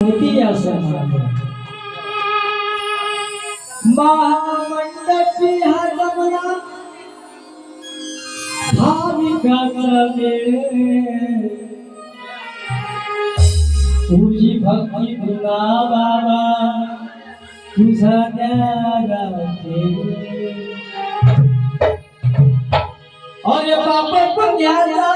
होती असं महामंडपी हा जमला भाविकाचा वेळ तुझी भक्ती तुला बाबा तुझा त्यागाचे अरे बाबा पुण्याला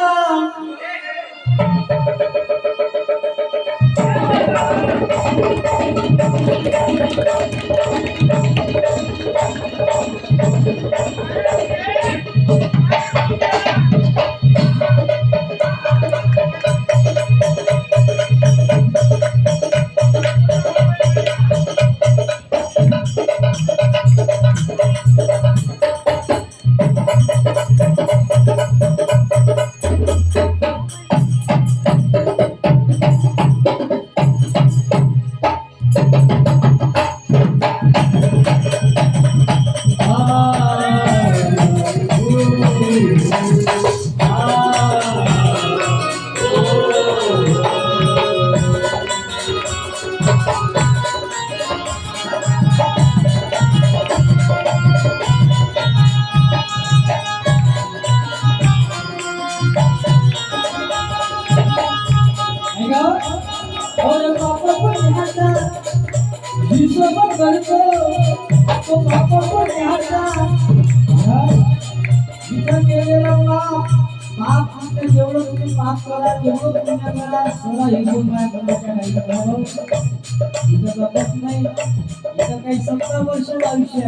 काही 17 वर्ष आयुष्य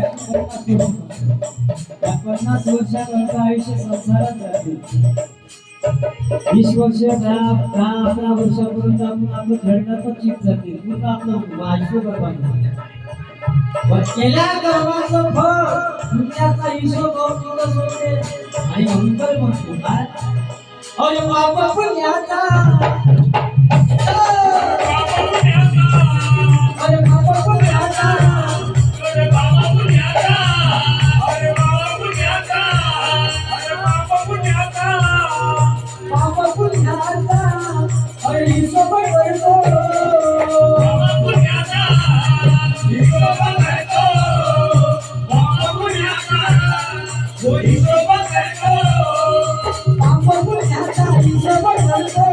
50 वर्षापर्यंत आयुष्य संसारात राहते 20 वर्ष 10-11 वर्षापर्यंत आपण आपलं खेळण्यातच चित जाते पुन्हा आपलं आयुष्य बरबाद केल्या कर्माचं फळ पुण्याचा हिशोब दिवस होते आणि मंगल म्हणतो काय अरे बाबा पुण्याचा अरे बाबा पुण्याचा अरे बाबा पुण्याचा अरे बाबा पुण्याचा अरे बाबा पुण्याचा बाबा पुण्याचा अरे हिशोब करतो बाबा पुण्याचा हिशोब करतो बाबा पुण्याचा वो हिशोब करतो बाबा पुण्याचा हिशोब करतो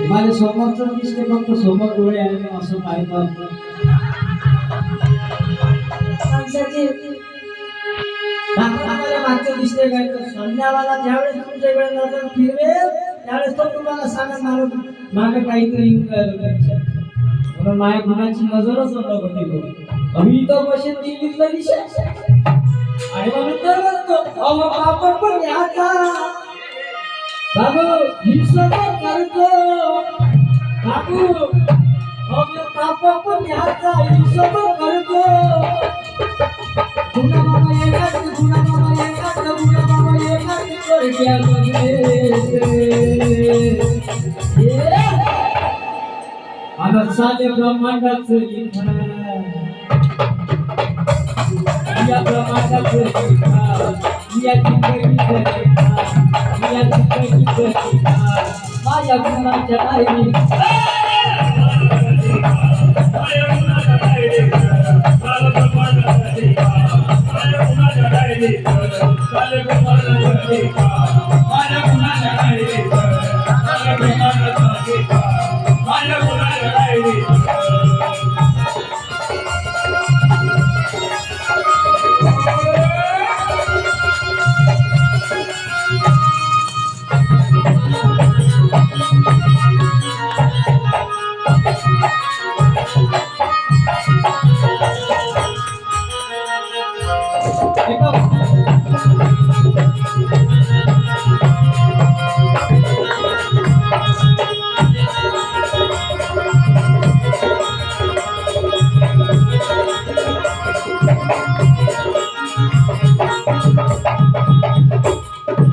माझ्या समोरचं दिसते फक्त समोर डोळे आले असं पाहिजे मागचं दिसते काय तर संध्याकाळला ज्यावेळेस तुमच्याकडे नजर फिरवेल त्यावेळेस तो तुम्हाला सांगा मागे काहीतरी म्हणून माझ्या गुणाची नजरच होती आम्ही इथं बसेल दिल्लीतला दिशा आणि म्हणून अहो बाबा पण याचा बाबू हिशोब करतो बाबू अहो बाबा पण याचा हिशोब करतो गुणा बाबा एकाच गुणा बाबा एकाच गुणा बाबा एकाच करग्या गे आता साधे ब्रह्मांडाचं लिखाण या ब्रह्मांडाचं लिखाण या जिंदगीचं लिखाण या जिंदगीचं लिखाण माझ्या गुणाच्या डायरी माझ्या गुणाच्या